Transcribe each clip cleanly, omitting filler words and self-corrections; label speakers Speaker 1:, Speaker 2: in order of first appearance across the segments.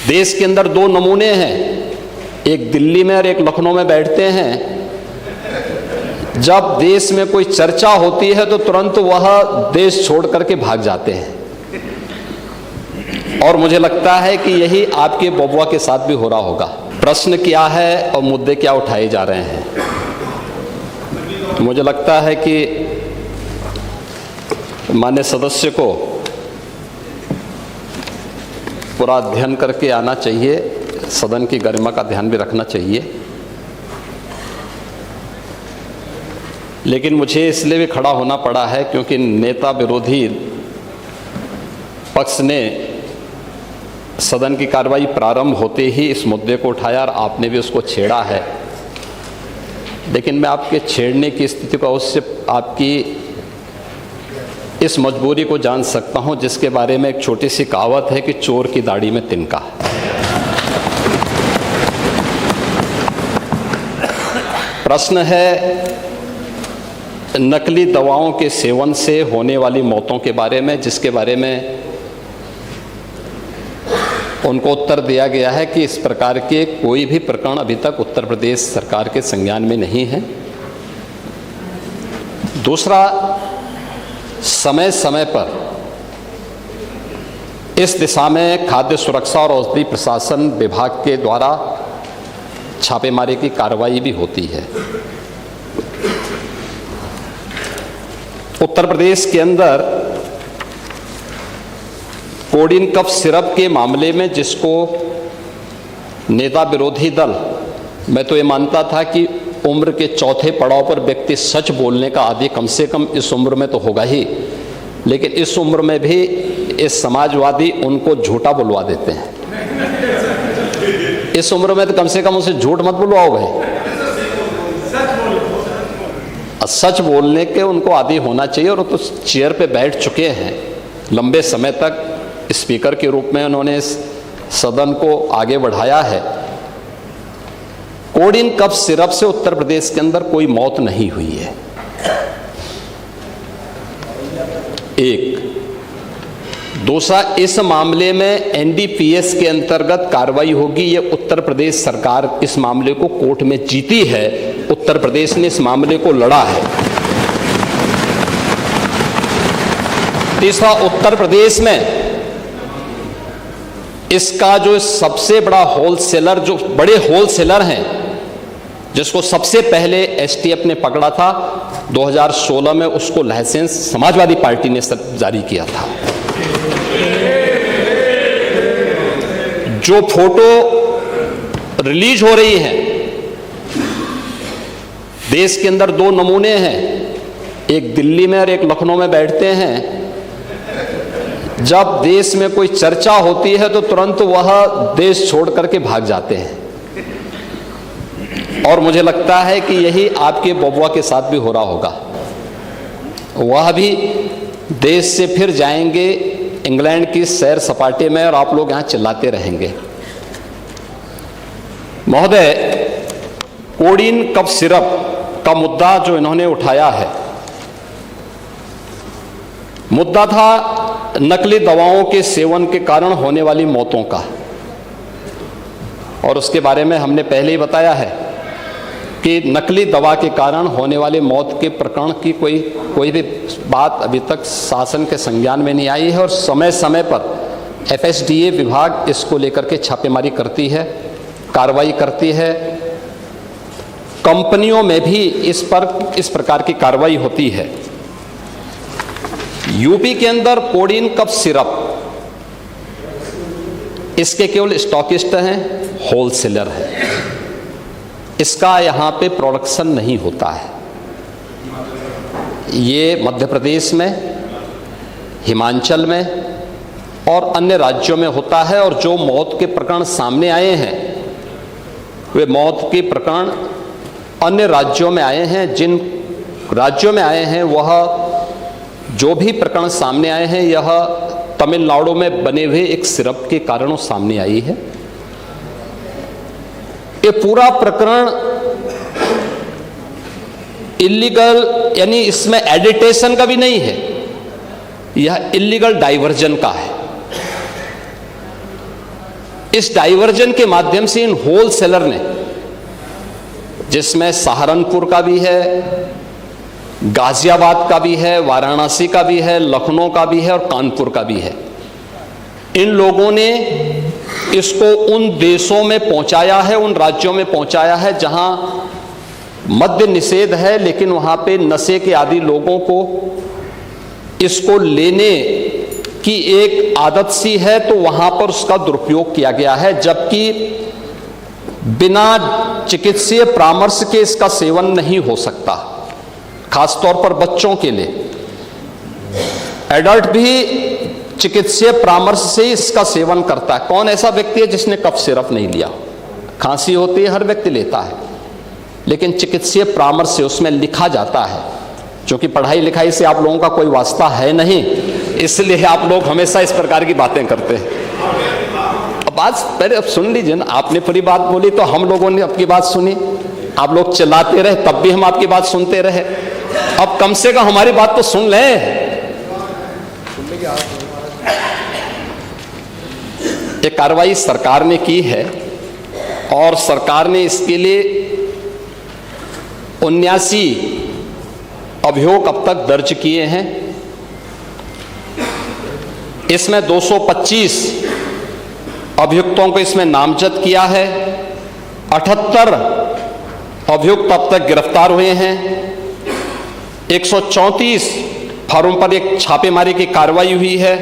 Speaker 1: देश के अंदर दो नमूने हैं, एक दिल्ली में और एक लखनऊ में बैठते हैं। जब देश में कोई चर्चा होती है तो तुरंत वह देश छोड़ करके भाग जाते हैं, और मुझे लगता है कि यही आपके बबुआ के साथ भी हो रहा होगा। प्रश्न क्या है और मुद्दे क्या उठाए जा रहे हैं, मुझे लगता है कि माननीय सदस्य को पूरा अध्ययन करके आना चाहिए, सदन की गरिमा का ध्यान भी रखना चाहिए। लेकिन मुझे इसलिए भी खड़ा होना पड़ा है क्योंकि नेता विरोधी पक्ष ने सदन की कार्रवाई प्रारंभ होते ही इस मुद्दे को उठाया और आपने भी उसको छेड़ा है। लेकिन मैं आपके छेड़ने की स्थिति को अवश्य आपकी इस मजबूरी को जान सकता हूं, जिसके बारे में एक छोटी सी कहावत है कि चोर की दाढ़ी में तिनका। प्रश्न है नकली दवाओं के सेवन से होने वाली मौतों के बारे में, जिसके बारे में उनको उत्तर दिया गया है कि इस प्रकार के कोई भी प्रकरण अभी तक उत्तर प्रदेश सरकार के संज्ञान में नहीं है। दूसरा, समय समय पर इस दिशा में खाद्य सुरक्षा और औषधि प्रशासन विभाग के द्वारा छापेमारी की कार्रवाई भी होती है। उत्तर प्रदेश के अंदर कोडिन कफ सिरप के मामले में, जिसको नेता विरोधी दल, मैं तो ये मानता था कि उम्र के चौथे पड़ाव पर व्यक्ति सच बोलने का आदी कम से कम इस उम्र में तो होगा ही, लेकिन इस उम्र में भी इस समाजवादी उनको झूठा बुलवा देते हैं। इस उम्र में तो कम से कम उसे झूठ मत बुलवाओ भाई, सच बोलने के उनको आदी होना चाहिए। और तो चेयर पे बैठ चुके हैं लंबे समय तक, स्पीकर के रूप में उन्होंने इस सदन को आगे बढ़ाया है। कोडिन कफ सिरप से उत्तर प्रदेश के अंदर कोई मौत नहीं हुई है। एक। दूसरा, इस मामले में एनडीपीएस के अंतर्गत कार्रवाई होगी। ये उत्तर प्रदेश सरकार इस मामले को कोर्ट में जीती है, उत्तर प्रदेश ने इस मामले को लड़ा है। तीसरा, उत्तर प्रदेश में इसका जो सबसे बड़ा होलसेलर, जो बड़े होलसेलर हैं, जिसको सबसे पहले एसटीएफ ने पकड़ा था 2016 में, उसको लाइसेंस समाजवादी पार्टी ने जारी किया था। जो फोटो रिलीज हो रही है, देश के अंदर दो नमूने हैं, एक दिल्ली में और एक लखनऊ में बैठते हैं। जब देश में कोई चर्चा होती है तो तुरंत वह देश छोड़ करके भाग जाते हैं, और मुझे लगता है कि यही आपके बबुआ के साथ भी हो रहा होगा। वह भी देश से फिर जाएंगे इंग्लैंड की सैर सपाटे में, और आप लोग यहां चिल्लाते रहेंगे। महोदय, कोडिन कफ सिरप का मुद्दा जो इन्होंने उठाया है, मुद्दा था नकली दवाओं के सेवन के कारण होने वाली मौतों का, और उसके बारे में हमने पहले ही बताया है कि नकली दवा के कारण होने वाले मौत के प्रकरण की कोई भी बात अभी तक शासन के संज्ञान में नहीं आई है, और समय समय पर एफएसडीए विभाग इसको लेकर के छापेमारी करती है, कार्रवाई करती है। कंपनियों में भी इस प्रकार की कार्रवाई होती है। यूपी के अंदर कोडिन कफ सिरप, इसके केवल स्टॉकिस्ट हैं, होलसेलर हैं, इसका यहां पे प्रोडक्शन नहीं होता है। ये मध्य प्रदेश में, हिमाचल में और अन्य राज्यों में होता है। और जो मौत के प्रकरण सामने आए हैं, वे मौत के प्रकरण अन्य राज्यों में आए हैं। जिन राज्यों में आए हैं, वह जो भी प्रकरण सामने आए हैं, यह तमिलनाडु में बने हुए एक सिरप के कारणों सामने आई है। ये पूरा प्रकरण इलीगल, यानी इसमें एडिटेशन का भी नहीं है, यह इलीगल डाइवर्जन का है। इस डाइवर्जन के माध्यम से इन होलसेलर ने, जिसमें सहारनपुर का भी है, गाजियाबाद का भी है, वाराणसी का भी है, लखनऊ का भी है और कानपुर का भी है, इन लोगों ने इसको उन देशों में पहुंचाया है, उन राज्यों में पहुंचाया है जहां मद्य निषेध है, लेकिन वहां पे नशे के आदी लोगों को इसको लेने की एक आदत सी है, तो वहां पर उसका दुरुपयोग किया गया है, जबकि बिना चिकित्सीय परामर्श के इसका सेवन नहीं हो सकता, खासतौर पर बच्चों के लिए। एडल्ट भी चिकित्सीय परामर्श से इसका सेवन करता है। कौन ऐसा व्यक्ति है जिसने कफ सिरप नहीं लिया? खांसी होती है, हर व्यक्ति लेता है, लेकिन चिकित्सीय परामर्श से उसमें लिखा जाता है। क्योंकि पढ़ाई लिखाई से आप लोगों का कोई वास्ता है नहीं, इसलिए आप लोग हमेशा इस प्रकार की बातें करते हैं। अब बात पहले अब सुन लीजिए ना, आपने पूरी बात बोली तो हम लोगों ने आपकी बात सुनी, आप लोग चिल्लाते रहे तब भी हम आपकी बात सुनते रहे। अब कम से कम हमारी बात तो सुन लें। ये कार्रवाई सरकार ने की है और सरकार ने इसके लिए 79 अभियोग अब तक दर्ज किए हैं। इसमें 225 अभियुक्तों को इसमें नामजद किया है। 78 अभियुक्त अब तक गिरफ्तार हुए हैं। 134 फर्म पर एक छापेमारी की कार्रवाई हुई है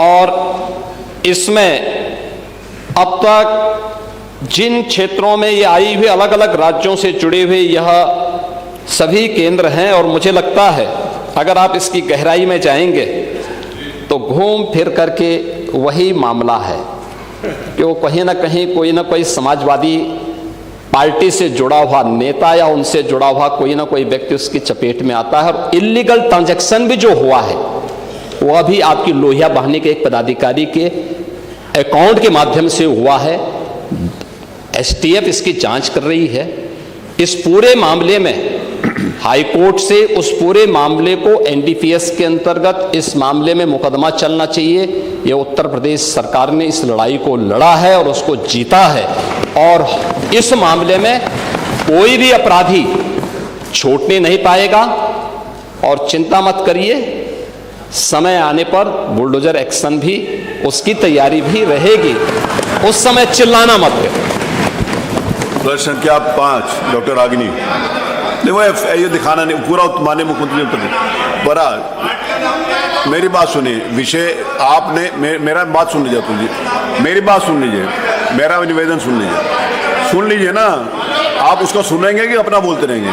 Speaker 1: और इसमें अब तक जिन क्षेत्रों में ये आई हुई अलग अलग राज्यों से जुड़े हुए यह सभी केंद्र हैं और मुझे लगता है अगर आप इसकी गहराई में जाएंगे तो घूम फिर करके वही मामला है कि वो कहीं ना कहीं कोई ना कोई समाजवादी पार्टी से जुड़ा हुआ नेता या उनसे जुड़ा हुआ कोई ना कोई व्यक्ति उसकी चपेट में आता है। और इलीगल ट्रांजैक्शन भी जो हुआ है वह भी आपकी लोहिया बहाने के एक पदाधिकारी के अकाउंट के माध्यम से हुआ है। एसटीएफ इसकी जांच कर रही है। इस पूरे मामले में हाई कोर्ट से उस पूरे मामले को एनडीपीएस के अंतर्गत इस मामले में मुकदमा चलना चाहिए। ये उत्तर प्रदेश सरकार ने इस लड़ाई को लड़ा है और उसको जीता है और इस मामले में कोई भी अपराधी छूटने नहीं पाएगा। और चिंता मत करिए, समय आने पर बुलडोजर एक्शन भी उसकी तैयारी भी रहेगी, उस समय चिल्लाना मत करें।
Speaker 2: प्रश्न संख्या 5 डॉक्टर रागिनी। देखो ये दिखाना नहीं, पूरा माननीय मुख्यमंत्री उत्तर बरा मेरी बात सुनिए। विषय आपने मेरा बात सुन लीजिए, तुझे मेरी बात सुन लीजिए, मेरा निवेदन सुन लीजिए ना। आप उसको सुनेंगे कि अपना बोलते रहेंगे?